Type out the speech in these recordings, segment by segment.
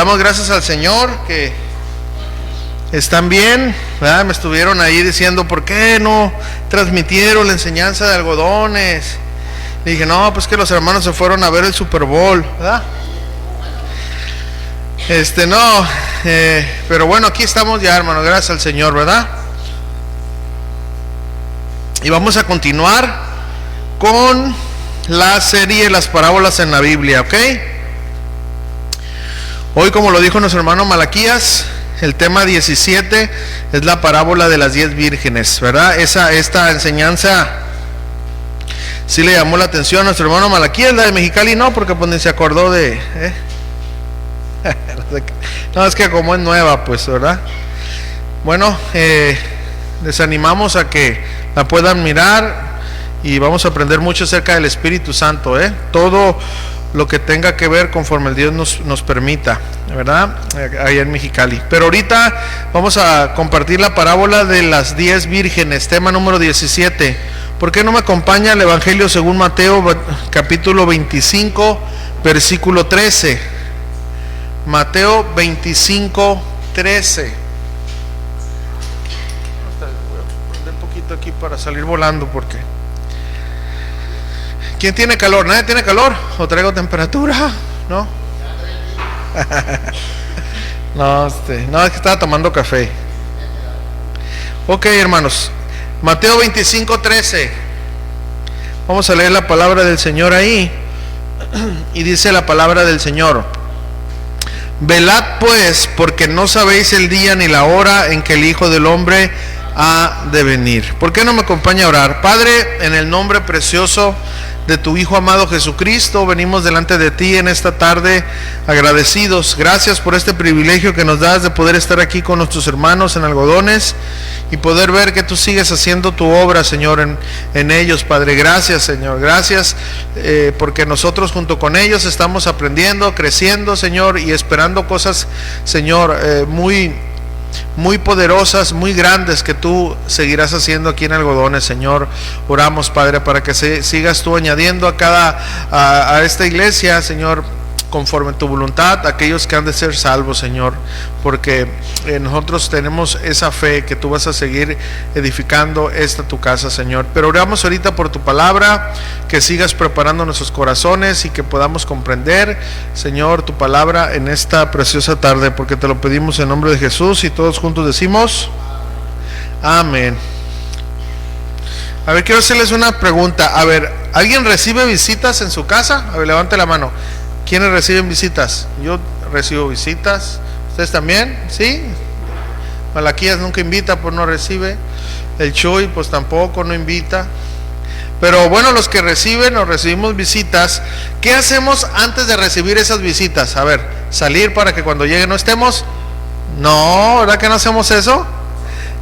damos gracias al Señor que están bien, ¿verdad? Me estuvieron ahí diciendo, ¿por qué no transmitieron la enseñanza de algodones? Y dije, no, pues que los hermanos se fueron a ver el Super Bowl, ¿verdad? Pero bueno, aquí estamos ya, hermano, gracias al Señor, ¿verdad? Y vamos a continuar con la serie Las parábolas en la Biblia, ¿ok? Hoy, como lo dijo nuestro hermano Malaquías, el tema 17 es la parábola de las 10 vírgenes, ¿verdad? Esta enseñanza sí le llamó la atención a nuestro hermano Malaquías. La de Mexicali no, porque pues ni se acordó de... No, es que como es nueva, pues, ¿verdad? Bueno, les animamos a que la puedan mirar y vamos a aprender mucho acerca del Espíritu Santo, todo lo que tenga que ver conforme el Dios nos permita, ¿verdad? Allá en Mexicali. Pero ahorita vamos a compartir la parábola de las 10 vírgenes, tema número 17. ¿Por qué no me acompaña el Evangelio según Mateo, capítulo 25, versículo 13? Mateo 25, 13. Voy a prender un poquito aquí para salir volando, porque... ¿Quién tiene calor? ¿Nadie tiene calor? ¿O traigo temperatura? ¿No? No, es que estaba tomando café. Ok, hermanos. Mateo 25, 13. Vamos a leer la palabra del Señor ahí. Y dice la palabra del Señor: velad pues, porque no sabéis el día ni la hora en que el Hijo del Hombre ha de venir. ¿Por qué no me acompaña a orar? Padre, en el nombre precioso de tu Hijo amado Jesucristo, venimos delante de ti en esta tarde agradecidos. Gracias por este privilegio que nos das de poder estar aquí con nuestros hermanos en algodones y poder ver que tú sigues haciendo tu obra, Señor, en ellos, Padre. Gracias, Señor, gracias porque nosotros junto con ellos estamos aprendiendo, creciendo, Señor, y esperando cosas, Señor, muy poderosas, muy grandes, que tú seguirás haciendo aquí en algodones, Señor. Oramos, Padre, para que sigas tú añadiendo a esta iglesia, Señor, conforme tu voluntad, aquellos que han de ser salvos, Señor, porque nosotros tenemos esa fe que tú vas a seguir edificando tu casa, Señor. Pero oramos ahorita por tu palabra, que sigas preparando nuestros corazones y que podamos comprender, Señor, tu palabra en esta preciosa tarde, porque te lo pedimos en nombre de Jesús, y todos juntos decimos amén. A ver, quiero hacerles una pregunta. A ver, ¿alguien recibe visitas en su casa? A ver, levante la mano. ¿Quiénes reciben visitas? Yo recibo visitas. ¿Ustedes también? ¿Sí? Malaquías nunca invita, pues no recibe. El Chuy pues tampoco, no invita. Pero bueno, los que reciben o recibimos visitas, ¿qué hacemos antes de recibir esas visitas? A ver, salir para que cuando lleguen no estemos. No, ¿verdad que no hacemos eso?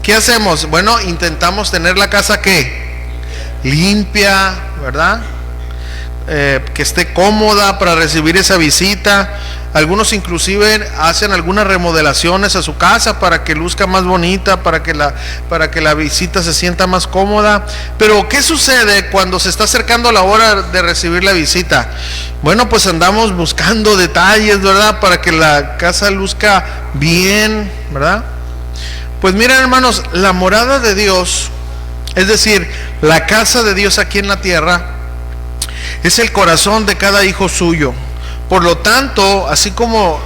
¿Qué hacemos? Bueno, intentamos tener la casa ¿qué? Limpia, ¿verdad? Que esté cómoda para recibir esa visita. Algunos inclusive hacen algunas remodelaciones a su casa para que luzca más bonita, para que la visita se sienta más cómoda. Pero ¿qué sucede cuando se está acercando la hora de recibir la visita? Bueno, pues andamos buscando detalles, ¿verdad? Para que la casa luzca bien, ¿verdad? Pues miren, hermanos, la morada de Dios, es decir, la casa de Dios aquí en la tierra, es el corazón de cada hijo suyo. Por lo tanto, así como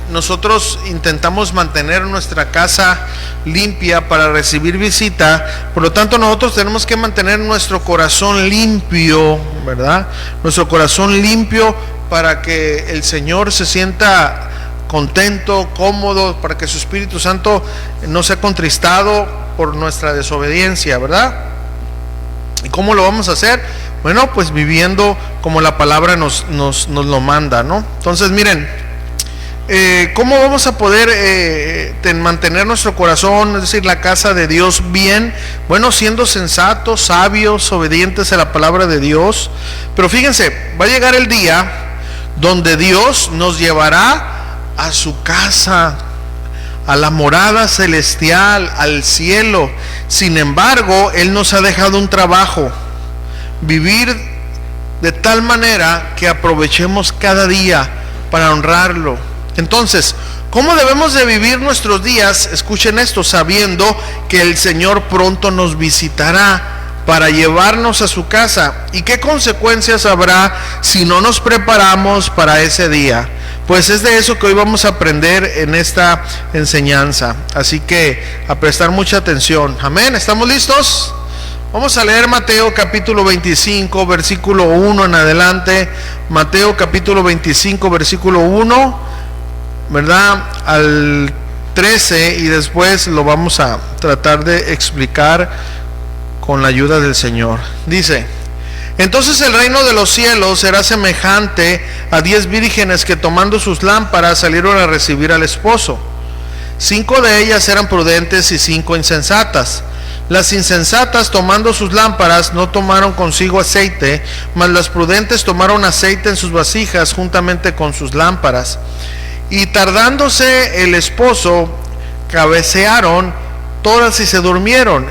nosotros intentamos mantener nuestra casa limpia para recibir visita, por lo tanto nosotros tenemos que mantener nuestro corazón limpio, ¿verdad? Nuestro corazón limpio para que el Señor se sienta contento, cómodo, para que su Espíritu Santo no sea contristado por nuestra desobediencia, ¿verdad? ¿Y cómo lo vamos a hacer? Bueno, pues viviendo como la palabra nos lo manda, ¿no? Entonces, miren, ¿cómo vamos a poder mantener nuestro corazón, es decir, la casa de Dios bien? Bueno, siendo sensatos, sabios, obedientes a la palabra de Dios. Pero fíjense, va a llegar el día donde Dios nos llevará a su casa, a la morada celestial, al cielo. Sin embargo, Él nos ha dejado un trabajo: vivir de tal manera que aprovechemos cada día para honrarlo, Entonces, ¿cómo debemos de vivir nuestros días? Escuchen esto, sabiendo que el Señor pronto nos visitará para llevarnos a su casa. ¿Y qué consecuencias habrá si no nos preparamos para ese día? Pues es de eso que hoy vamos a aprender en esta enseñanza. Así que a prestar mucha atención. Amén, ¿estamos listos? Vamos a leer Mateo capítulo 25, versículo 1 en adelante. Mateo capítulo 25, versículo 1, ¿verdad? Al 13, y después lo vamos a tratar de explicar con la ayuda del Señor. Dice: entonces el reino de los cielos será semejante a 10 vírgenes que, tomando sus lámparas, salieron a recibir al esposo. 5 de ellas eran prudentes y 5 insensatas. Las insensatas, tomando sus lámparas, no tomaron consigo aceite, mas las prudentes tomaron aceite en sus vasijas juntamente con sus lámparas. Y tardándose el esposo, cabecearon todas y se durmieron.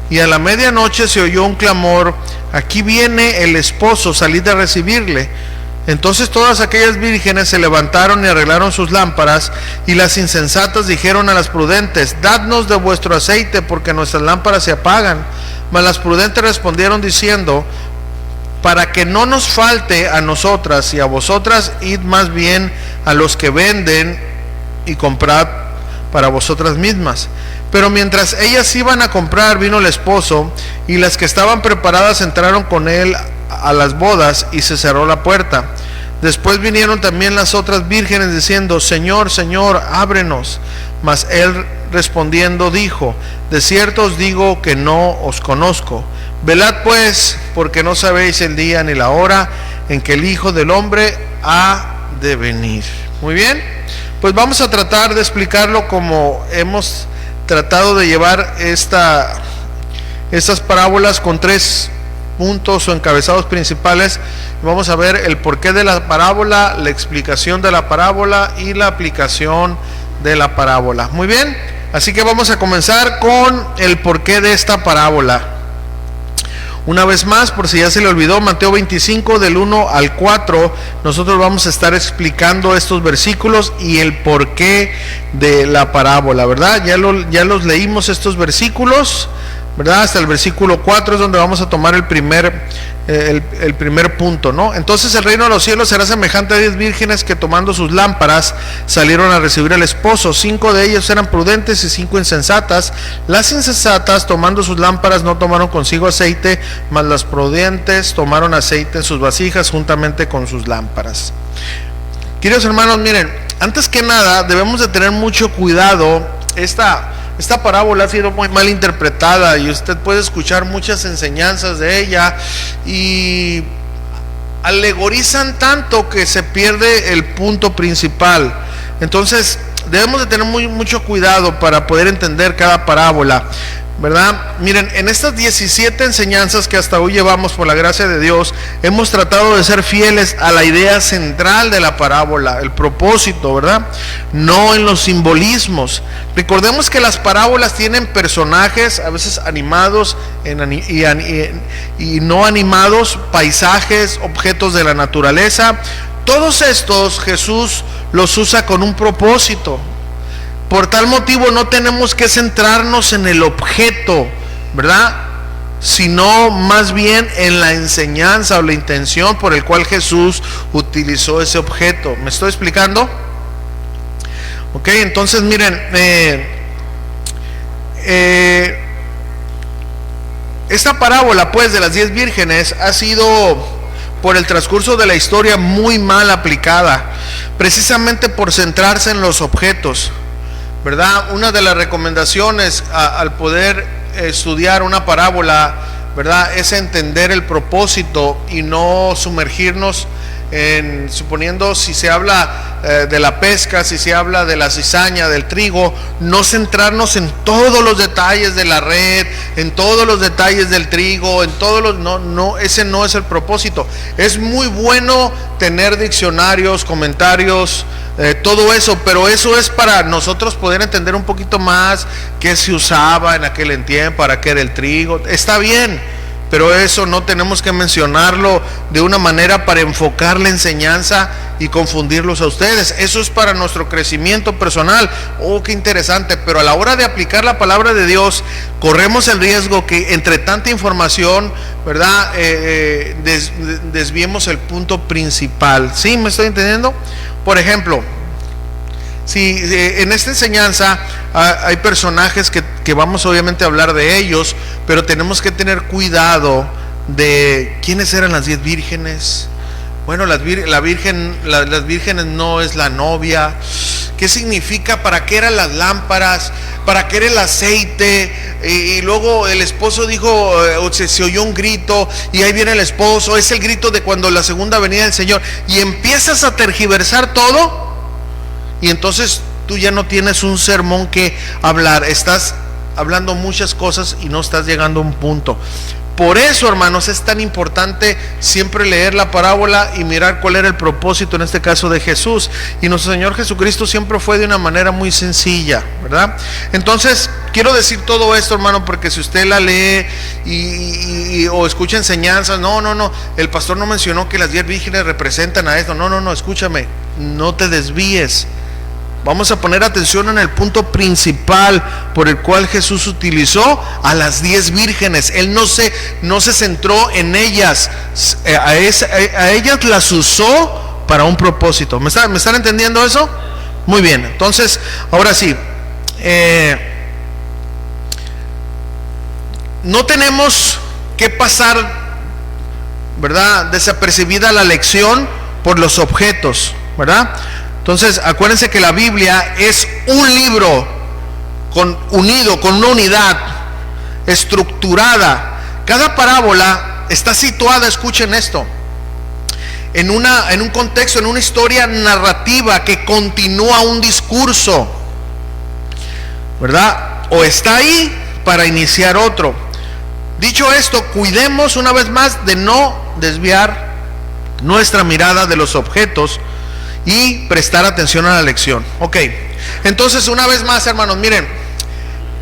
Y a la medianoche se oyó un clamor: aquí viene el esposo, salid a recibirle. Entonces todas aquellas vírgenes se levantaron y arreglaron sus lámparas. Y las insensatas dijeron a las prudentes: dadnos de vuestro aceite, porque nuestras lámparas se apagan. Mas las prudentes respondieron diciendo: para que no nos falte a nosotras y a vosotras, id más bien a los que venden y comprad para vosotras mismas. Pero mientras ellas iban a comprar, vino el esposo, y las que estaban preparadas entraron con él a las bodas, y se cerró la puerta. Después vinieron también las otras vírgenes diciendo: Señor, Señor, ábrenos. Mas él respondiendo dijo: de cierto os digo que no os conozco. Velad pues, porque no sabéis el día ni la hora en que el Hijo del Hombre ha de venir. Muy bien, pues vamos a tratar de explicarlo como hemos tratado de llevar estas parábolas, con 3 puntos o encabezados principales. Vamos a ver el porqué de la parábola, la explicación de la parábola y la aplicación de la parábola. Muy bien, así que vamos a comenzar con el porqué de esta parábola. Una vez más, por si ya se le olvidó, Mateo 25 del 1 al 4, nosotros vamos a estar explicando estos versículos y el porqué de la parábola, ¿verdad? Ya los leímos estos versículos, ¿verdad? Hasta el versículo 4 es donde vamos a tomar el primer punto, ¿no? Entonces el reino de los cielos será semejante a 10 vírgenes que, tomando sus lámparas, salieron a recibir al esposo. 5 de ellos eran prudentes y 5 insensatas. Las insensatas, tomando sus lámparas, no tomaron consigo aceite, mas las prudentes tomaron aceite en sus vasijas juntamente con sus lámparas. Queridos hermanos, miren, antes que nada debemos de tener mucho cuidado. Esta parábola ha sido muy mal interpretada y usted puede escuchar muchas enseñanzas de ella, y alegorizan tanto que se pierde el punto principal. Entonces debemos de tener mucho cuidado para poder entender cada parábola, ¿verdad? Miren, en estas 17 enseñanzas que hasta hoy llevamos, por la gracia de Dios, hemos tratado de ser fieles a la idea central de la parábola, el propósito, ¿verdad? No en los simbolismos. Recordemos que las parábolas tienen personajes, a veces animados y no animados, paisajes, objetos de la naturaleza. Todos estos Jesús los usa con un propósito. Por tal motivo no tenemos que centrarnos en el objeto, ¿verdad? Sino más bien en la enseñanza o la intención por el cual Jesús utilizó ese objeto. ¿Me estoy explicando? Ok, entonces miren, esta parábola pues de las 10 vírgenes ha sido, por el transcurso de la historia, muy mal aplicada, precisamente por centrarse en los objetos, ¿verdad? Una de las recomendaciones al poder estudiar una parábola, ¿verdad?, es entender el propósito y no sumergirnos en, suponiendo, si se habla de la pesca, si se habla de la cizaña, del trigo, no centrarnos en todos los detalles de la red, en todos los detalles del trigo, en todos los, no, ese no es el propósito. Es muy bueno tener diccionarios, comentarios, todo eso, pero eso es para nosotros poder entender un poquito más qué se usaba en aquel tiempo, para qué era el trigo. Está bien, pero eso no tenemos que mencionarlo de una manera para enfocar la enseñanza y confundirlos a ustedes. Eso es para nuestro crecimiento personal. Oh, qué interesante. Pero a la hora de aplicar la palabra de Dios, corremos el riesgo que entre tanta información, ¿verdad? Desviemos el punto principal. ¿Sí? ¿Me estoy entendiendo? Por ejemplo, si en esta enseñanza hay personajes que vamos obviamente a hablar de ellos, pero tenemos que tener cuidado de quiénes eran las 10 vírgenes. Bueno, las vírgenes no es la novia. ¿Qué significa? ¿Para qué eran las lámparas? ¿Para qué era el aceite? Y luego el esposo dijo, se oyó un grito, y ahí viene el esposo. Es el grito de cuando la segunda venida del Señor. Y empiezas a tergiversar todo, y entonces tú ya no tienes un sermón que hablar. Estás hablando muchas cosas y no estás llegando a un punto. Por eso, hermanos, es tan importante siempre leer la parábola y mirar cuál era el propósito, en este caso de Jesús. Y nuestro Señor Jesucristo siempre fue de una manera muy sencilla, ¿verdad? Entonces, quiero decir todo esto, hermano, porque si usted la lee o escucha enseñanzas, no, el pastor no mencionó que las 10 vírgenes representan a esto. No, escúchame, no te desvíes. Vamos a poner atención en el punto principal por el cual Jesús utilizó a las 10 vírgenes. Él no se centró en ellas, a ellas las usó para un propósito. ¿Me están entendiendo eso? Muy bien, entonces, ahora sí, no tenemos que pasar, ¿verdad?, desapercibida la lección por los objetos, ¿verdad? Entonces, acuérdense que la Biblia es un libro unido con una unidad estructurada. Cada parábola está situada, escuchen esto, en un contexto, en una historia narrativa que continúa un discurso, ¿verdad? O está ahí para iniciar otro. Dicho esto, cuidemos una vez más de no desviar nuestra mirada de los objetos y prestar atención a la lección. Ok, entonces una vez más, hermanos, miren,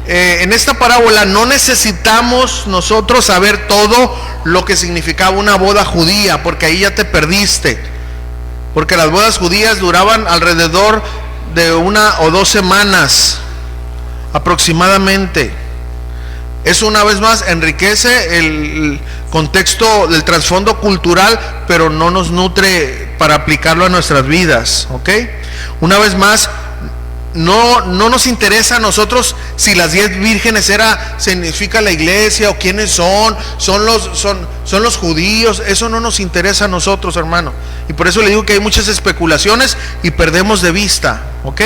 en esta parábola no necesitamos nosotros saber todo lo que significaba una boda judía, porque ahí ya te perdiste, porque las bodas judías duraban alrededor de 1 o 2 semanas aproximadamente. Eso una vez más enriquece el contexto del trasfondo cultural, pero no nos nutre para aplicarlo a nuestras vidas, ¿ok? Una vez más, no nos interesa a nosotros si las 10 vírgenes significa la iglesia o quiénes son los judíos. Eso no nos interesa a nosotros, hermano. Y por eso le digo que hay muchas especulaciones y perdemos de vista, ¿ok?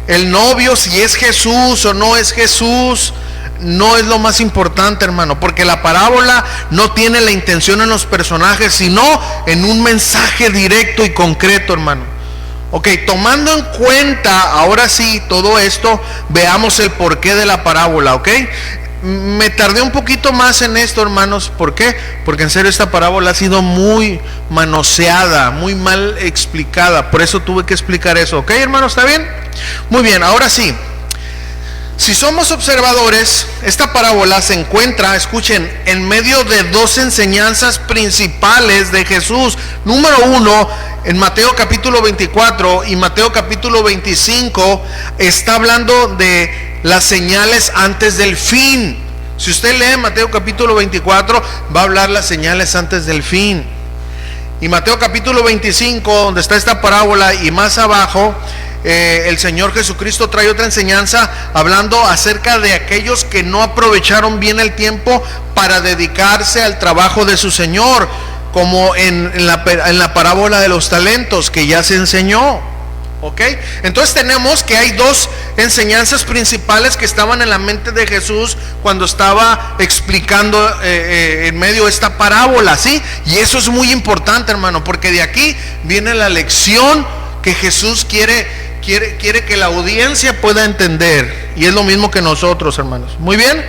El novio, si es Jesús o no es Jesús, no es lo más importante, hermano, porque la parábola no tiene la intención en los personajes, sino en un mensaje directo y concreto, hermano. Ok, tomando en cuenta ahora sí todo esto, veamos el porqué de la parábola, ok. Me tardé un poquito más en esto, hermanos. ¿Por qué? Porque en serio esta parábola ha sido muy manoseada, muy mal explicada. Por eso tuve que explicar eso. ¿Ok, hermanos? ¿Está bien? Muy bien, ahora sí. Si somos observadores, esta parábola se encuentra, escuchen, en medio de 2 enseñanzas principales de Jesús. Número 1, en Mateo capítulo 24 y Mateo capítulo 25, está hablando de las señales antes del fin. Si usted lee Mateo capítulo 24, va a hablar las señales antes del fin. Y Mateo capítulo 25, donde está esta parábola, y más abajo, el Señor Jesucristo trae otra enseñanza hablando acerca de aquellos que no aprovecharon bien el tiempo para dedicarse al trabajo de su Señor, como en la parábola de los talentos que ya se enseñó. ¿Ok? Entonces tenemos que hay 2 enseñanzas principales que estaban en la mente de Jesús cuando estaba explicando en medio de esta parábola, ¿sí? Y eso es muy importante, hermano, porque de aquí viene la lección que Jesús quiere que la audiencia pueda entender. Y es lo mismo que nosotros, hermanos. Muy bien.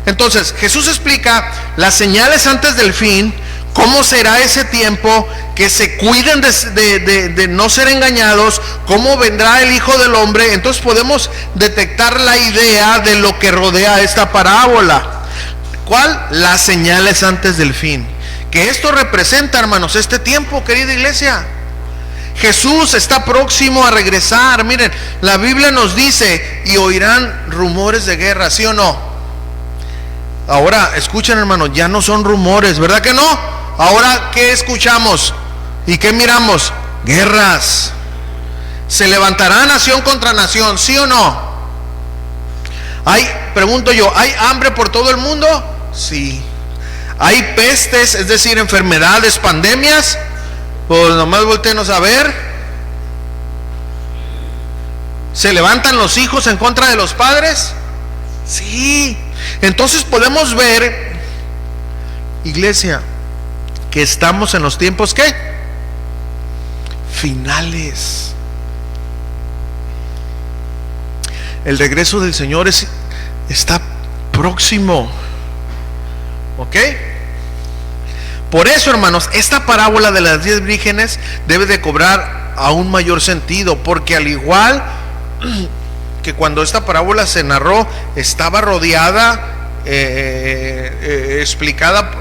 Entonces Jesús explica las señales antes del fin, cómo será ese tiempo que se cuiden de no ser engañados, cómo vendrá el Hijo del Hombre. Entonces podemos detectar la idea de lo que rodea esta parábola. ¿Cuál? Las señales antes del fin. Que esto representa, hermanos, este tiempo, querida iglesia. Jesús está próximo a regresar. Miren, la Biblia nos dice, y oirán rumores de guerra, ¿sí o no? Ahora, escuchen, hermanos, ya no son rumores, ¿verdad que no? Ahora, ¿qué escuchamos? ¿Y qué miramos? Guerras. Se levantará nación contra nación, ¿sí o no? Pregunto yo, ¿hay hambre por todo el mundo? Sí. ¿Hay pestes, es decir, enfermedades, pandemias? Pues nomás voltéenos a ver. ¿Se levantan los hijos en contra de los padres? Sí. Entonces podemos ver, iglesia, que estamos en los tiempos, ¿qué? Finales. El regreso del Señor está próximo. ¿Ok? Por eso, hermanos, esta parábola de las 10 vírgenes debe de cobrar aún mayor sentido, porque al igual que cuando esta parábola se narró, estaba rodeada, explicada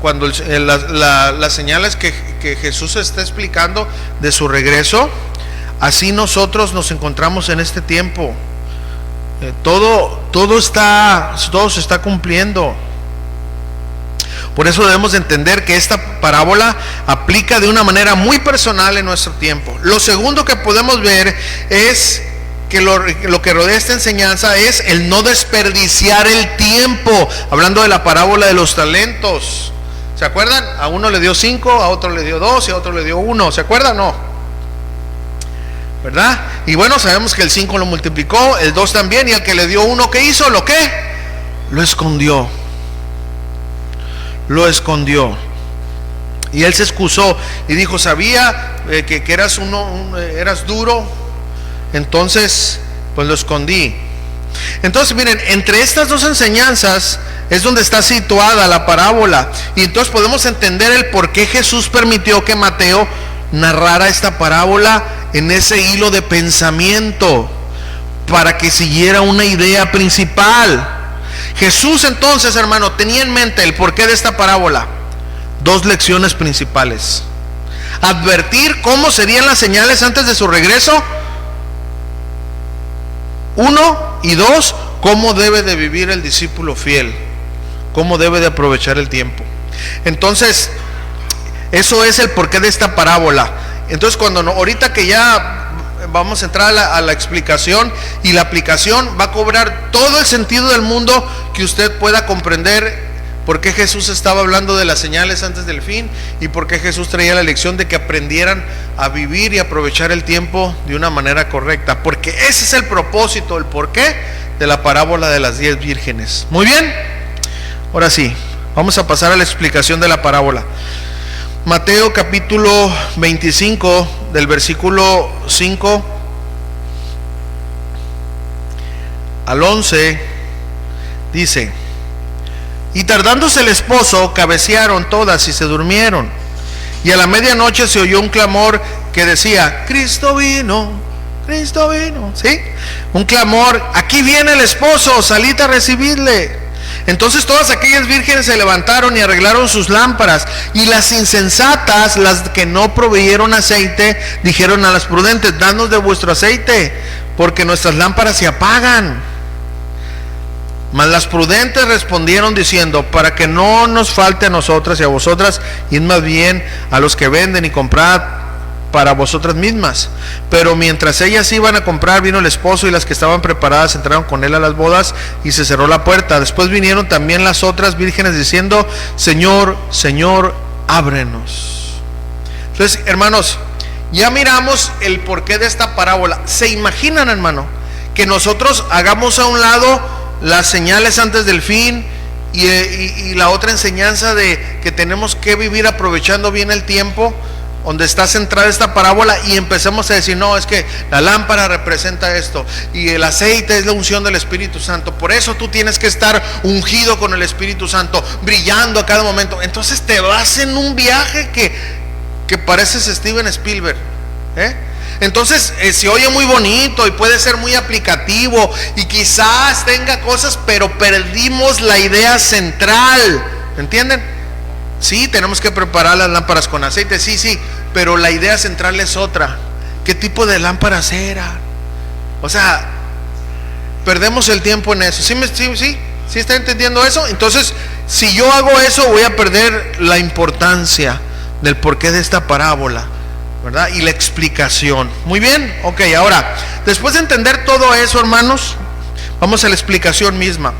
cuando las señales que Jesús está explicando de su regreso. Así nosotros nos encontramos en este tiempo. Todo se está cumpliendo. Por eso debemos de entender que esta parábola aplica de una manera muy personal en nuestro tiempo. Lo segundo que podemos ver es que lo que rodea esta enseñanza es el no desperdiciar el tiempo. Hablando de la parábola de los talentos, ¿se acuerdan? A uno le dio 5, a otro le dio 2 y a otro le dio 1. ¿Se acuerdan? No, ¿verdad? Y bueno, sabemos que el 5 lo multiplicó, el 2 también, y al que le dio 1, ¿qué hizo? ¿Lo qué? Lo escondió. Lo escondió. Y él se excusó y dijo, sabía que eras eras duro, entonces pues lo escondí. Entonces miren, entre estas dos enseñanzas es donde está situada la parábola. Y entonces podemos entender el por qué Jesús permitió que Mateo narrara esta parábola en ese hilo de pensamiento, para que siguiera una idea principal. Jesús entonces, hermano, tenía en mente el porqué de esta parábola. 2 lecciones principales: advertir cómo serían las señales antes de su regreso, 1, y 2, cómo debe de vivir el discípulo fiel, cómo debe de aprovechar el tiempo. Entonces, eso es el porqué de esta parábola. Entonces, ahorita que ya vamos a entrar a la explicación y la aplicación, va a cobrar todo el sentido del mundo que usted pueda comprender por qué Jesús estaba hablando de las señales antes del fin y por qué Jesús traía la lección de que aprendieran a vivir y aprovechar el tiempo de una manera correcta, porque ese es el propósito, el porqué de la parábola de las 10 vírgenes. Muy bien, ahora sí, vamos a pasar a la explicación de la parábola. Mateo capítulo 25, del versículo 5 al 11, dice: y tardándose el esposo, cabecearon todas y se durmieron. Y a la medianoche se oyó un clamor que decía: Cristo vino, Cristo vino. ¿Sí? Un clamor: aquí viene el esposo, salid a recibirle. Entonces todas aquellas vírgenes se levantaron y arreglaron sus lámparas. Y las insensatas, las que no proveyeron aceite, dijeron a las prudentes: dadnos de vuestro aceite, porque nuestras lámparas se apagan. Mas las prudentes respondieron diciendo: para que no nos falte a nosotras y a vosotras, id más bien a los que venden y comprad para vosotras mismas. Pero mientras ellas iban a comprar, vino el esposo, y las que estaban preparadas entraron con él a las bodas, y se cerró la puerta. Después vinieron también las otras vírgenes diciendo: Señor, Señor, ábrenos. Entonces, hermanos, ya miramos el porqué de esta parábola. ¿Se imaginan, hermano, que nosotros hagamos a un lado las señales antes del fin y la otra enseñanza de que tenemos que vivir aprovechando bien el tiempo, donde está centrada esta parábola, y empecemos a decir: no, es que la lámpara representa esto y el aceite es la unción del Espíritu Santo, por eso tú tienes que estar ungido con el Espíritu Santo, brillando a cada momento? Entonces te vas en un viaje que que pareces Steven Spielberg, ¿eh? Entonces se oye muy bonito y puede ser muy aplicativo y quizás tenga cosas, pero perdimos la idea central, ¿entienden? Sí, tenemos que preparar las lámparas con aceite, sí, pero la idea central es otra. ¿Qué tipo de lámparas era? O sea, perdemos el tiempo en eso. ¿Sí está entendiendo eso? Entonces, si yo hago eso, voy a perder la importancia del porqué de esta parábola, ¿verdad? Y la explicación. Muy bien, ok, ahora, después de entender todo eso, hermanos, vamos a la explicación misma.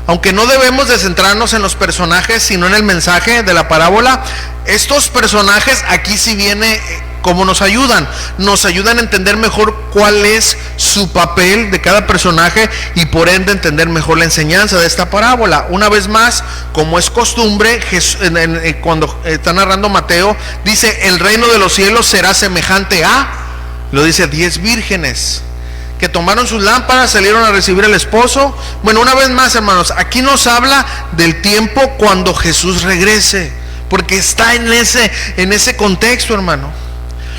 Aunque no debemos de centrarnos en los personajes, sino en el mensaje de la parábola, estos personajes aquí sí viene como nos ayudan a entender mejor cuál es su papel de cada personaje y por ende entender mejor la enseñanza de esta parábola. Una vez más, como es costumbre, cuando está narrando Mateo, dice: el reino de los cielos será semejante a, lo dice, 10 vírgenes que tomaron sus lámparas, salieron a recibir al esposo. Bueno, una vez más, hermanos, aquí nos habla del tiempo cuando Jesús regrese, porque está en ese contexto, hermano.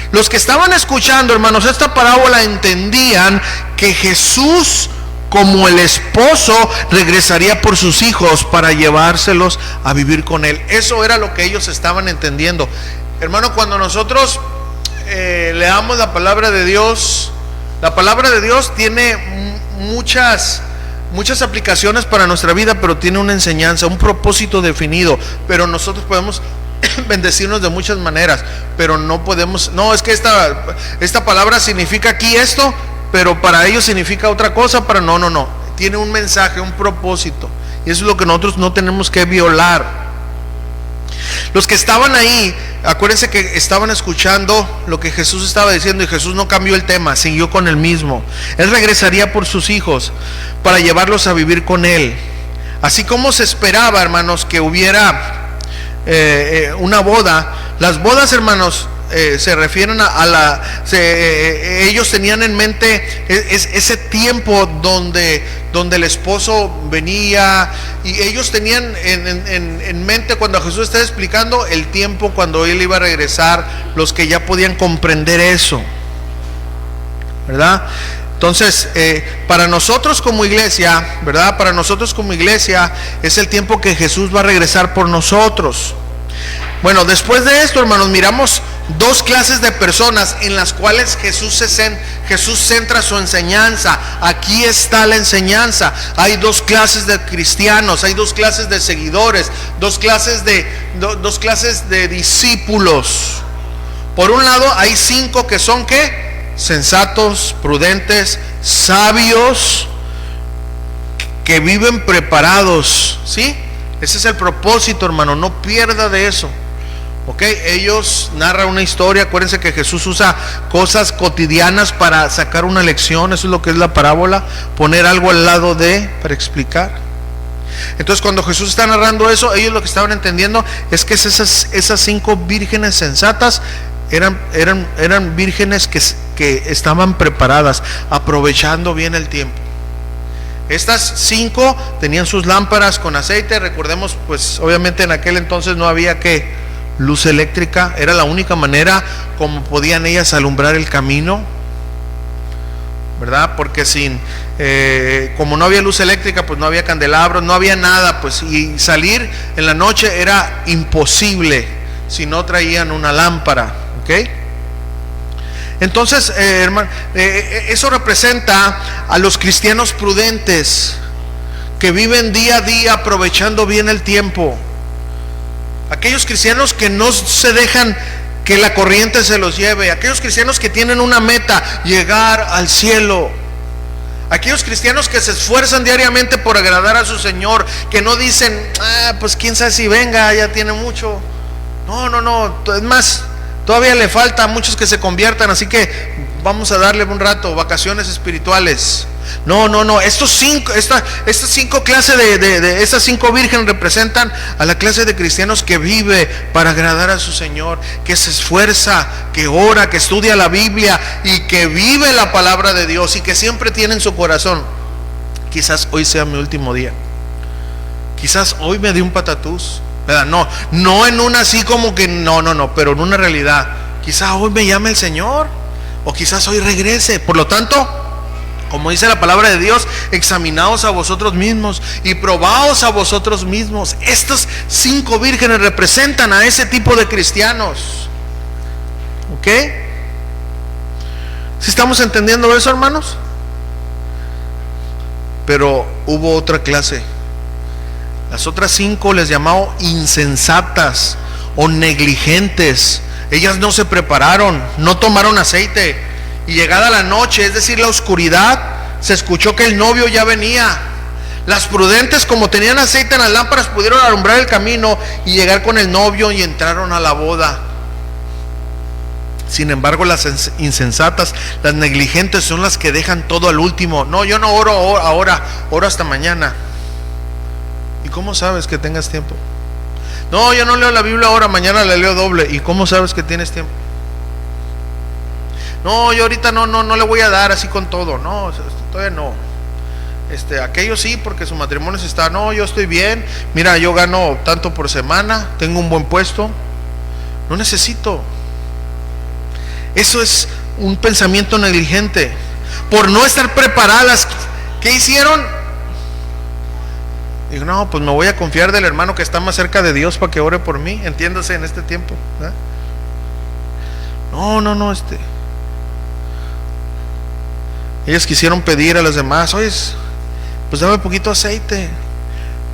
Los que estaban escuchando, hermanos, esta parábola entendían que Jesús, como el esposo, regresaría por sus hijos para llevárselos a vivir con él. Eso era lo que ellos estaban entendiendo. Hermano, cuando nosotros leamos la palabra de Dios, la palabra de Dios tiene muchas aplicaciones para nuestra vida, pero tiene una enseñanza, un propósito definido. Pero nosotros podemos bendecirnos de muchas maneras, pero no podemos, no, es que esta palabra significa aquí esto, pero para ellos significa otra cosa, no, tiene un mensaje, un propósito, y eso es lo que nosotros no tenemos que violar. Los que estaban ahí, acuérdense que estaban escuchando lo que Jesús estaba diciendo, y Jesús no cambió el tema, siguió con el mismo. Él regresaría por sus hijos para llevarlos a vivir con él, así como se esperaba, hermanos, que hubiera una boda. Las bodas, hermanos, se refieren ellos tenían en mente ese tiempo donde el esposo venía, y ellos tenían en mente, cuando Jesús estaba explicando, el tiempo cuando él iba a regresar, los que ya podían comprender eso, ¿verdad? Entonces, para nosotros como iglesia, ¿verdad? Para nosotros como iglesia es el tiempo que Jesús va a regresar por nosotros. Bueno, después de esto, hermanos, miramos dos clases de personas en las cuales Jesús centra su enseñanza. Aquí está la enseñanza. Hay dos clases de cristianos, hay dos clases de seguidores, dos clases de discípulos. Por un lado, hay 5 que son ¿qué? Sensatos, prudentes, sabios, que viven preparados, ¿sí? Ese es el propósito, hermano, no pierda de eso. Ok, ellos narran una historia. Acuérdense que Jesús usa cosas cotidianas para sacar una lección. Eso es lo que es la parábola, poner algo al lado para explicar. Entonces, cuando Jesús está narrando eso, ellos lo que estaban entendiendo es que esas 5 vírgenes sensatas eran vírgenes que estaban preparadas, aprovechando bien el tiempo. Estas 5 tenían sus lámparas con aceite. Recordemos, pues obviamente en aquel entonces no había luz eléctrica. Era la única manera como podían ellas alumbrar el camino, ¿verdad? Porque como no había luz eléctrica, pues no había candelabros, no había nada, pues, y salir en la noche era imposible si no traían una lámpara, ¿ok? Entonces, hermano, eso representa a los cristianos prudentes que viven día a día aprovechando bien el tiempo. Aquellos cristianos que no se dejan que la corriente se los lleve. Aquellos cristianos que tienen una meta, llegar al cielo. Aquellos cristianos que se esfuerzan diariamente por agradar a su Señor, que no dicen, pues quién sabe si venga, ya tiene mucho. No, es más, todavía le falta a muchos que se conviertan, así que vamos a darle un rato, vacaciones espirituales. No, estas 5 clases estas 5 vírgenes representan a la clase de cristianos que vive para agradar a su Señor, que se esfuerza, que ora, que estudia la Biblia y que vive la palabra de Dios, y que siempre tiene en su corazón: quizás hoy sea mi último día, quizás hoy me dé un patatús, ¿verdad? No en una así como que no, pero en una realidad. Quizás hoy me llame el Señor, o quizás hoy regrese. Por lo tanto, como dice la palabra de Dios, examinaos a vosotros mismos y probaos a vosotros mismos. Estas 5 vírgenes representan a ese tipo de cristianos. ¿Ok? ¿Sí estamos entendiendo eso, hermanos? Pero hubo otra clase. Las otras 5 les llamó insensatas o negligentes. Ellas no se prepararon, no tomaron aceite. Y llegada la noche, es decir, la oscuridad, se escuchó que el novio ya venía. Las prudentes, como tenían aceite en las lámparas, pudieron alumbrar el camino y llegar con el novio, y entraron a la boda. Sin embargo, las insensatas, las negligentes, son las que dejan todo al último. No, yo no oro ahora, oro hasta mañana. ¿Y cómo sabes que tengas tiempo? No, yo no leo la Biblia ahora, mañana la leo doble. ¿Y cómo sabes que tienes tiempo? No, yo ahorita no le voy a dar así con todo. No, todavía no. Aquello sí, porque su matrimonio se está. No, yo estoy bien. Mira, yo gano tanto por semana, tengo un buen puesto. No necesito. Eso es un pensamiento negligente. Por no estar preparadas, ¿qué hicieron? Digo, no, pues me voy a confiar del hermano que está más cerca de Dios para que ore por mí. Entiéndase en este tiempo, ¿verdad? No, ellos quisieron pedir a los demás, oye, pues dame poquito aceite.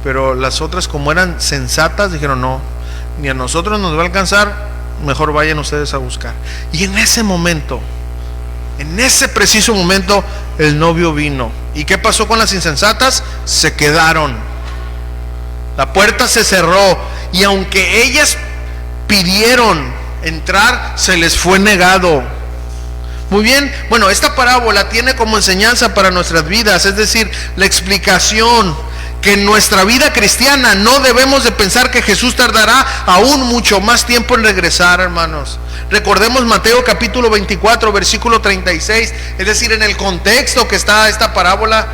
Pero las otras, como eran sensatas, dijeron, no, ni a nosotros nos va a alcanzar, mejor vayan ustedes a buscar. Y en ese momento, en ese preciso momento, el novio vino. ¿Y qué pasó con las insensatas? Se quedaron. La puerta se cerró, y aunque ellas pidieron entrar, se les fue negado. Muy bien, bueno, esta parábola tiene como enseñanza para nuestras vidas, es decir, la explicación que en nuestra vida cristiana no debemos de pensar que Jesús tardará aún mucho más tiempo en regresar, hermanos. Recordemos Mateo capítulo 24, versículo 36, es decir, en el contexto que está esta parábola.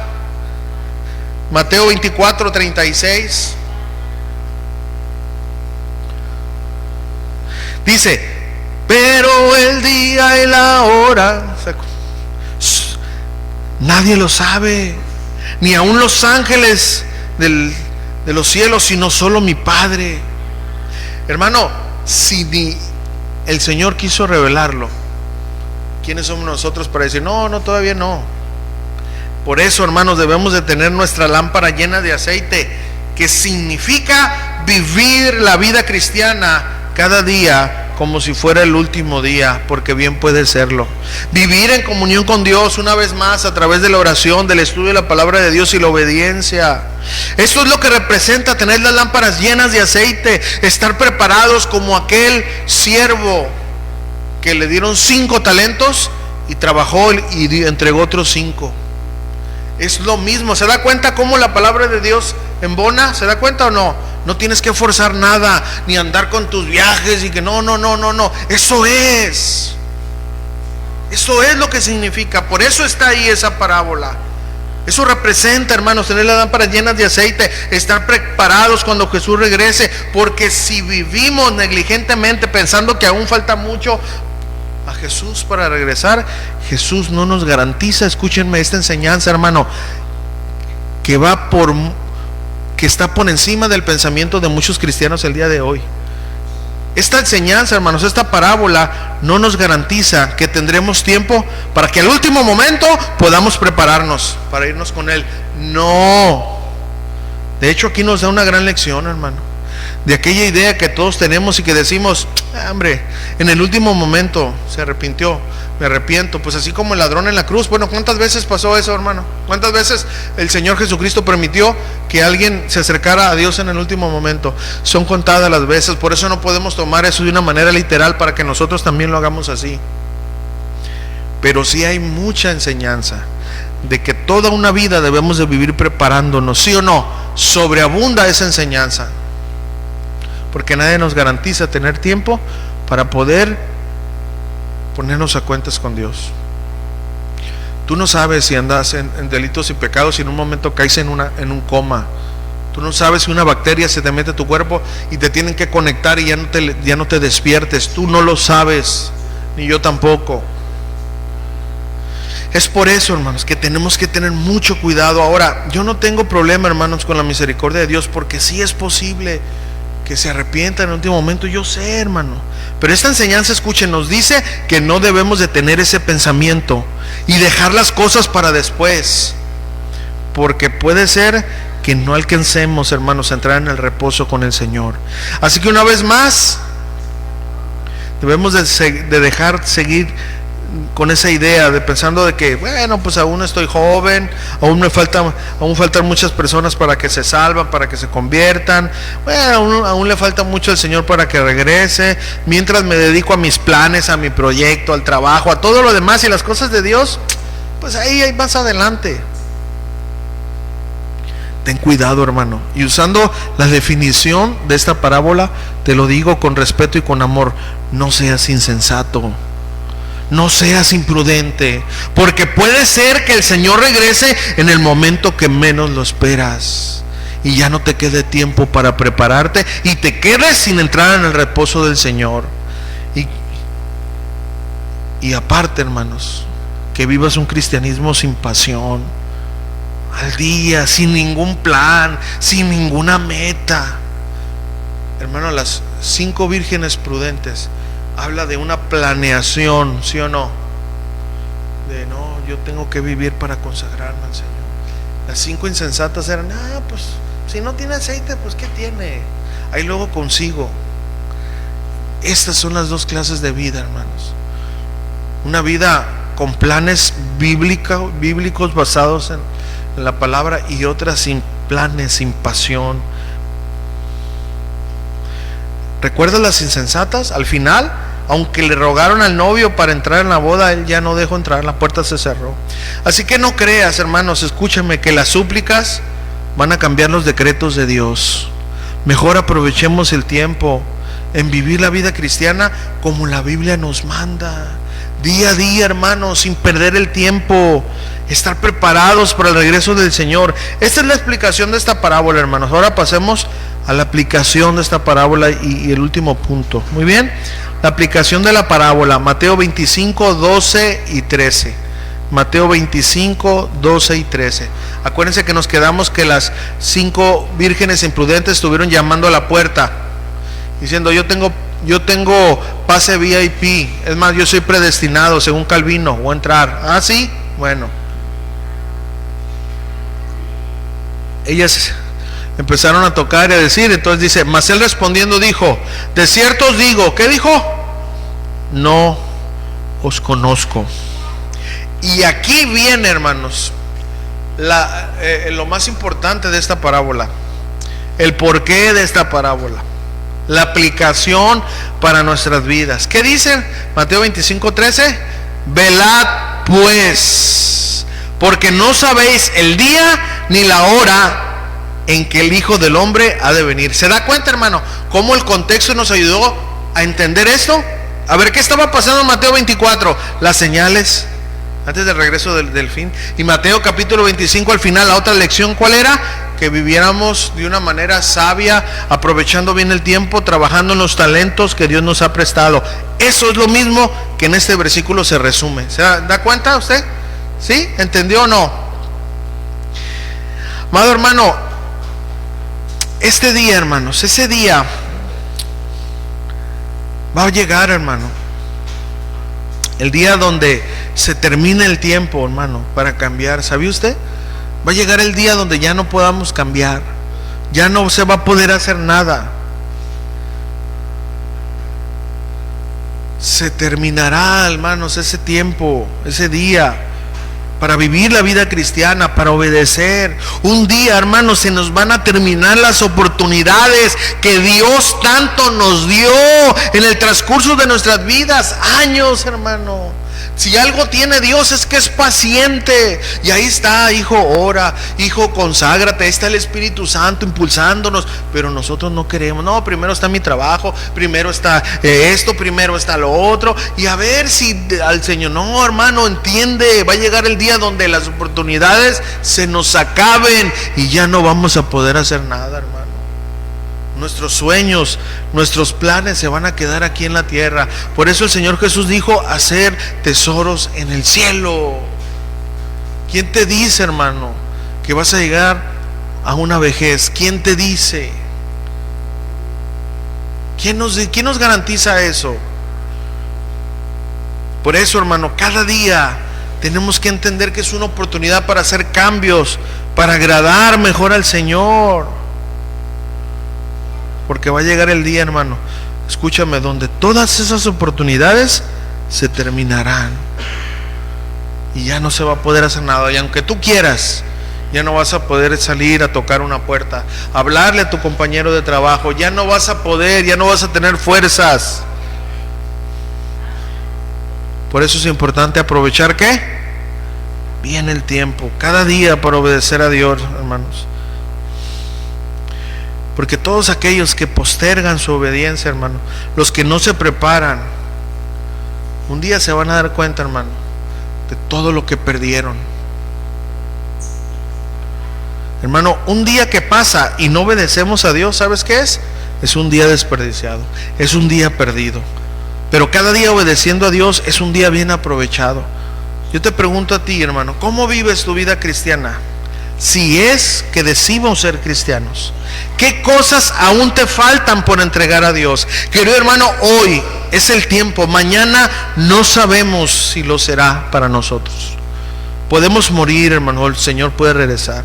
Mateo 24, 36. Dice, pero el día y la hora nadie lo sabe, ni aun los ángeles de los cielos, sino solo mi Padre. Hermano, si ni el Señor quiso revelarlo, ¿quiénes somos nosotros para decir, no, todavía no? Por eso, hermanos, debemos de tener nuestra lámpara llena de aceite, que significa vivir la vida cristiana cada día como si fuera el último día, porque bien puede serlo. Vivir en comunión con Dios una vez más a través de la oración, del estudio de la palabra de Dios y la obediencia. Esto es lo que representa tener las lámparas llenas de aceite, estar preparados como aquel siervo que le dieron 5 talentos y trabajó y entregó otros 5. Es lo mismo. ¿Se da cuenta cómo la palabra de Dios embona? ¿Se da cuenta o no? No tienes que forzar nada, ni andar con tus viajes y que no. Eso es lo que significa. Por eso está ahí esa parábola. Eso representa, hermanos, tener las lámparas llenas de aceite, estar preparados cuando Jesús regrese. Porque si vivimos negligentemente pensando que aún falta mucho a Jesús para regresar, Jesús no nos garantiza, escúchenme esta enseñanza, hermano, que está por encima del pensamiento de muchos cristianos el día de hoy. Esta enseñanza, hermanos, esta parábola no nos garantiza que tendremos tiempo para que al último momento podamos prepararnos para irnos con Él. No. De hecho, aquí nos da una gran lección, hermano, de aquella idea que todos tenemos y que decimos, hombre, en el último momento se arrepintió, me arrepiento, pues así como el ladrón en la cruz. Bueno, ¿cuántas veces pasó eso, hermano? ¿Cuántas veces el Señor Jesucristo permitió que alguien se acercara a Dios en el último momento? Son contadas las veces. Por eso no podemos tomar eso de una manera literal, para que nosotros también lo hagamos así. Pero sí hay mucha enseñanza de que toda una vida debemos de vivir preparándonos, ¿sí o no? Sobreabunda esa enseñanza, porque nadie nos garantiza tener tiempo para poder ponernos a cuentas con Dios. Tú no sabes si andas en delitos y pecados y en un momento caes en un coma. Tú no sabes si una bacteria se te mete a tu cuerpo y te tienen que conectar y ya no te despiertes. Tú no lo sabes, ni yo tampoco. Es por eso, hermanos, que tenemos que tener mucho cuidado. Ahora, yo no tengo problema, hermanos, con la misericordia de Dios, porque sí es posible que se arrepienta en el último momento. Yo sé, hermano, pero esta enseñanza, escuchen, nos dice que no debemos de tener ese pensamiento y dejar las cosas para después, porque puede ser que no alcancemos, hermanos, a entrar en el reposo con el Señor. Así que una vez más debemos de dejar seguir con esa idea de pensando de que, bueno, pues aún estoy joven, aún faltan muchas personas para que se salvan, para que se conviertan, bueno, aún le falta mucho al Señor para que regrese, mientras me dedico a mis planes, a mi proyecto, al trabajo, a todo lo demás, y las cosas de Dios, pues ahí más adelante. Ten cuidado, hermano, y usando la definición de esta parábola, te lo digo con respeto y con amor: no seas insensato, no seas imprudente, porque puede ser que el Señor regrese en el momento que menos lo esperas y ya no te quede tiempo para prepararte y te quedes sin entrar en el reposo del Señor. Y aparte, hermanos, que vivas un cristianismo sin pasión, al día, sin ningún plan, sin ninguna meta. Hermano, las 5 vírgenes prudentes habla de una planeación, ¿sí o no? De no, yo tengo que vivir para consagrarme al Señor. Las 5 insensatas eran, pues si no tiene aceite, pues ¿qué tiene? Ahí luego consigo. Estas son las 2 clases de vida, hermanos. Una vida con planes bíblicos basados en la palabra, y otra sin planes, sin pasión. ¿Recuerdas las insensatas? Al final, aunque le rogaron al novio para entrar en la boda, él ya no dejó entrar, la puerta se cerró. Así que no creas, hermanos, escúchame, que las súplicas van a cambiar los decretos de Dios. Mejor aprovechemos el tiempo en vivir la vida cristiana como la Biblia nos manda, día a día, hermanos, sin perder el tiempo, estar preparados para el regreso del Señor. Esta es la explicación de esta parábola, hermanos. Ahora pasemos a la aplicación de esta parábola y el último punto. Muy bien, la aplicación de la parábola, Mateo 25, 12 y 13. Mateo 25, 12 y 13. Acuérdense que nos quedamos que las 5 vírgenes imprudentes estuvieron llamando a la puerta, diciendo: yo tengo pase VIP, es más, yo soy predestinado según Calvino, voy a entrar. ¿Ah, sí? Bueno, ellas empezaron a tocar y a decir. Entonces dice: mas él respondiendo dijo: de cierto os digo. ¿Qué dijo? No os conozco. Y aquí viene, hermanos, lo más importante de esta parábola, el porqué de esta parábola, la aplicación para nuestras vidas. ¿Qué dicen? Mateo 25, 13. Velad pues, porque no sabéis el día ni la hora en que el Hijo del Hombre ha de venir. ¿Se da cuenta, hermano, cómo el contexto nos ayudó a entender esto? A ver, ¿qué estaba pasando en Mateo 24? Las señales antes del regreso del fin. Y Mateo capítulo 25 al final, la otra lección, ¿cuál era? Que viviéramos de una manera sabia, aprovechando bien el tiempo, trabajando en los talentos que Dios nos ha prestado. Eso es lo mismo que en este versículo se resume. ¿Se da cuenta usted? ¿Sí? ¿Entendió o no? Amado hermano, este día, hermanos, ese día va a llegar, hermano. El día donde se termina el tiempo, hermano, para cambiar. ¿Sabía usted? Va a llegar el día donde ya no podamos cambiar, ya no se va a poder hacer nada. Se terminará, hermanos, ese tiempo, ese día, para vivir la vida cristiana, para obedecer. Un día, hermanos, se nos van a terminar las oportunidades que Dios tanto nos dio en el transcurso de nuestras vidas. Años, hermano. Si algo tiene Dios es que es paciente. Y ahí está, hijo, ora, hijo, conságrate. Ahí está el Espíritu Santo impulsándonos. Pero nosotros no queremos. No, primero está mi trabajo, primero está esto, primero está lo otro. Y a ver si al Señor, no, hermano, entiende. Va a llegar el día donde las oportunidades se nos acaben y ya no vamos a poder hacer nada, hermano. Nuestros sueños, nuestros planes se van a quedar aquí en la tierra. Por eso el Señor Jesús dijo: hacer tesoros en el cielo. ¿Quién te dice, hermano, que vas a llegar a una vejez? ¿Quién te dice? ¿Quién nos garantiza eso? Por eso, hermano, cada día tenemos que entender que es una oportunidad para hacer cambios, para agradar mejor al Señor. Porque va a llegar el día, hermano, escúchame, donde todas esas oportunidades se terminarán y ya no se va a poder hacer nada. Y aunque tú quieras, ya no vas a poder salir a tocar una puerta, hablarle a tu compañero de trabajo. Ya no vas a poder, ya no vas a tener fuerzas. Por eso es importante aprovechar, ¿qué? Bien el tiempo, cada día, para obedecer a Dios, hermanos. Porque todos aquellos que postergan su obediencia, hermano, los que no se preparan, un día se van a dar cuenta, hermano, de todo lo que perdieron. Hermano, un día que pasa y no obedecemos a Dios, ¿sabes qué es? Es un día desperdiciado, es un día perdido. Pero cada día obedeciendo a Dios es un día bien aprovechado. Yo te pregunto a ti, hermano, ¿cómo vives tu vida cristiana? Si es que decimos ser cristianos, ¿qué cosas aún te faltan por entregar a Dios? Querido hermano, hoy es el tiempo. Mañana no sabemos si lo será para nosotros. Podemos morir, hermano, el Señor puede regresar.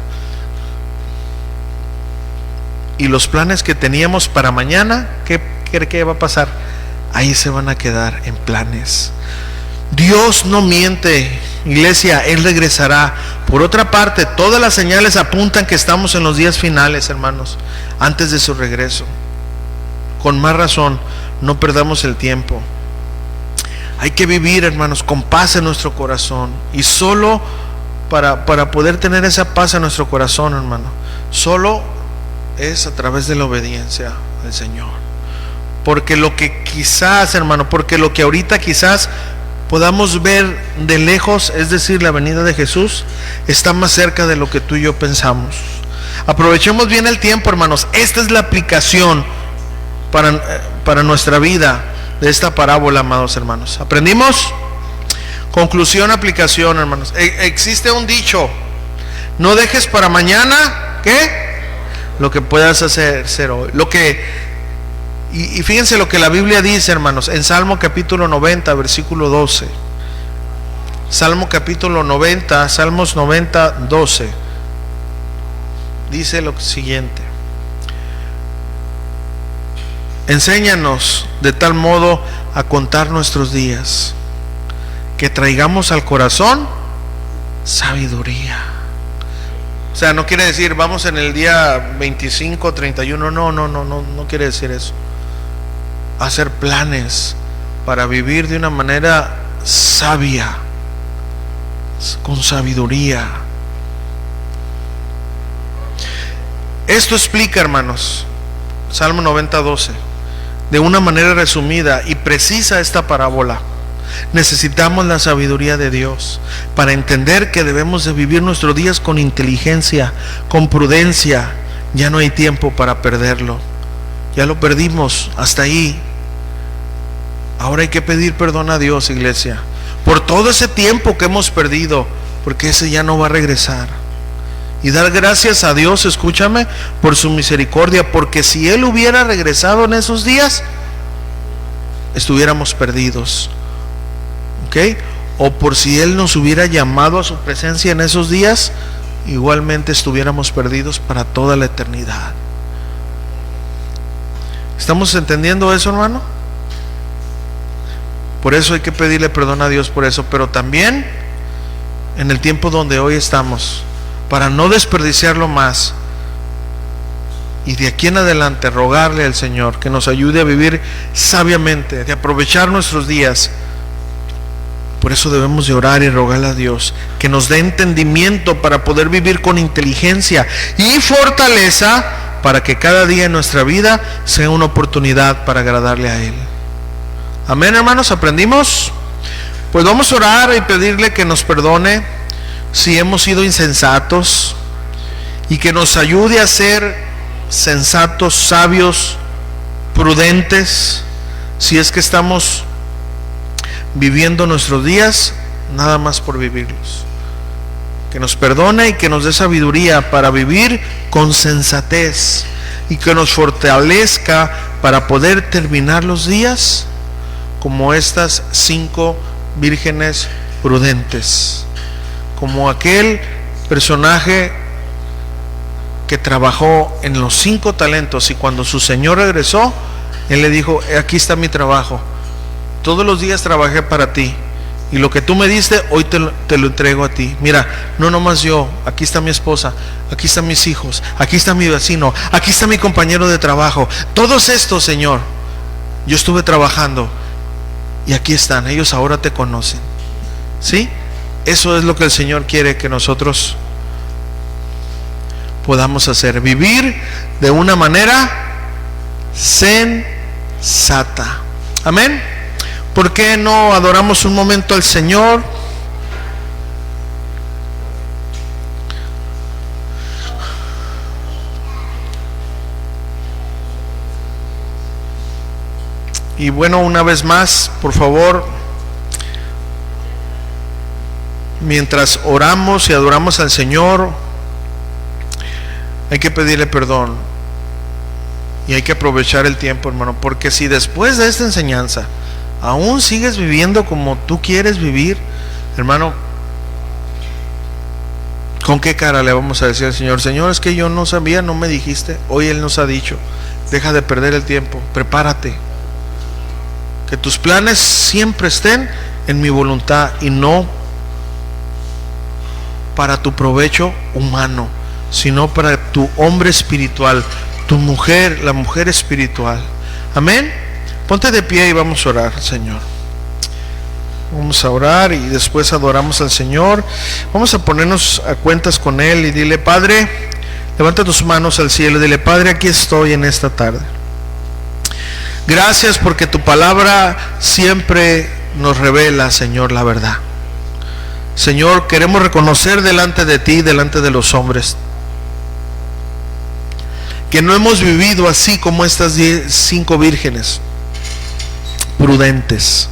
Y los planes que teníamos para mañana, ¿qué va a pasar? Ahí se van a quedar en planes. Dios no miente, iglesia, Él regresará. Por otra parte, todas las señales apuntan que estamos en los días finales, hermanos, antes de su regreso. Con más razón, no perdamos el tiempo. Hay que vivir, hermanos, con paz en nuestro corazón. Y solo para poder tener esa paz en nuestro corazón, hermano, solo es a través de la obediencia al Señor. Porque lo que quizás, hermano, porque lo que ahorita quizás podamos ver de lejos, es decir, la venida de Jesús, está más cerca de lo que tú y yo pensamos. Aprovechemos bien el tiempo, hermanos. Esta es la aplicación para nuestra vida de esta parábola, amados hermanos. ¿Aprendimos? Conclusión, aplicación, hermanos. Existe un dicho: no dejes para mañana, ¿qué? Lo que puedas hacer hoy. Y fíjense lo que la Biblia dice, hermanos, en Salmo capítulo 90, versículo 12. Salmo capítulo 90, Salmos 90, 12. Dice lo siguiente: enséñanos de tal modo a contar nuestros días, que traigamos al corazón sabiduría. O sea, no quiere decir vamos en el día 25, 31, no quiere decir eso. Hacer planes para vivir de una manera sabia, con sabiduría. Esto explica, hermanos, Salmo 90, 12, de una manera resumida y precisa esta parábola. Necesitamos la sabiduría de Dios para entender que debemos de vivir nuestros días con inteligencia, con prudencia. Ya no hay tiempo para perderlo. Ya lo perdimos, hasta ahí. Ahora hay que pedir perdón a Dios, iglesia, por todo ese tiempo que hemos perdido, porque ese ya no va a regresar. Y dar gracias a Dios, escúchame, por su misericordia, porque si Él hubiera regresado en esos días, estuviéramos perdidos. ¿Ok? O por si Él nos hubiera llamado a su presencia en esos días, igualmente estuviéramos perdidos para toda la eternidad. ¿Estamos entendiendo eso, hermano? Por eso hay que pedirle perdón a Dios por eso, pero también en el tiempo donde hoy estamos, para no desperdiciarlo más, y de aquí en adelante rogarle al Señor que nos ayude a vivir sabiamente, de aprovechar nuestros días Por eso debemos de orar y rogarle a Dios que nos dé entendimiento para poder vivir con inteligencia y fortaleza, para que cada día en nuestra vida sea una oportunidad para agradarle a Él. Amén, hermanos, ¿aprendimos? Pues vamos a orar y pedirle que nos perdone si hemos sido insensatos, y que nos ayude a ser sensatos, sabios, prudentes, si es que estamos viviendo nuestros días nada más por vivirlos. Que nos perdone y que nos dé sabiduría para vivir con sensatez, y que nos fortalezca para poder terminar los días como estas 5 vírgenes prudentes, como aquel personaje que trabajó en los 5 talentos, y cuando su señor regresó, él le dijo: aquí está mi trabajo, todos los días trabajé para ti, y lo que tú me diste, hoy te lo entrego a ti. Mira, no nomás yo, aquí está mi esposa, aquí están mis hijos, aquí está mi vecino, aquí está mi compañero de trabajo, todos estos, Señor, yo estuve trabajando, y aquí están, ellos ahora te conocen. ¿Sí? Eso es lo que el Señor quiere que nosotros podamos hacer, vivir de una manera sensata. Amén. ¿Por qué no adoramos un momento al Señor? Y bueno, una vez más, por favor, mientras oramos y adoramos al Señor, hay que pedirle perdón y hay que aprovechar el tiempo, hermano, porque si después de esta enseñanza aún sigues viviendo como tú quieres vivir, hermano, ¿con qué cara le vamos a decir al Señor: Señor, es que yo no sabía, no me dijiste? Hoy Él nos ha dicho: deja de perder el tiempo, prepárate, que tus planes siempre estén en mi voluntad y no para tu provecho humano, sino para tu hombre espiritual, tu mujer, la mujer espiritual. Amén. Ponte de pie y vamos a orar, Señor. Vamos a orar y después adoramos al Señor. Vamos a ponernos a cuentas con Él y dile: Padre, levanta tus manos al cielo y dile: Padre, aquí estoy en esta tarde. Gracias porque tu palabra siempre nos revela, Señor, la verdad. Señor, queremos reconocer delante de ti, delante de los hombres, que no hemos vivido así como estas 5 vírgenes prudentes,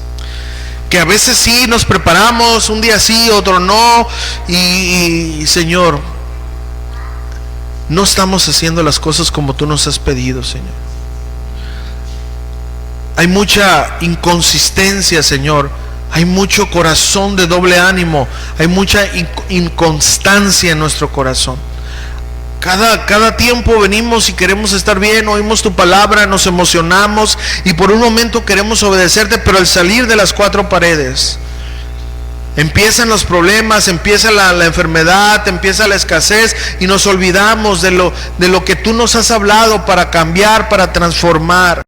que a veces sí nos preparamos, un día sí, otro no, y Señor, no estamos haciendo las cosas como tú nos has pedido, Señor. Hay mucha inconsistencia, Señor. Hay mucho corazón de doble ánimo. Hay mucha inconstancia en nuestro corazón. Cada tiempo venimos y queremos estar bien, oímos tu palabra, nos emocionamos y por un momento queremos obedecerte, pero al salir de las 4 paredes empiezan los problemas, empieza la enfermedad, empieza la escasez y nos olvidamos de lo que tú nos has hablado para cambiar, para transformar.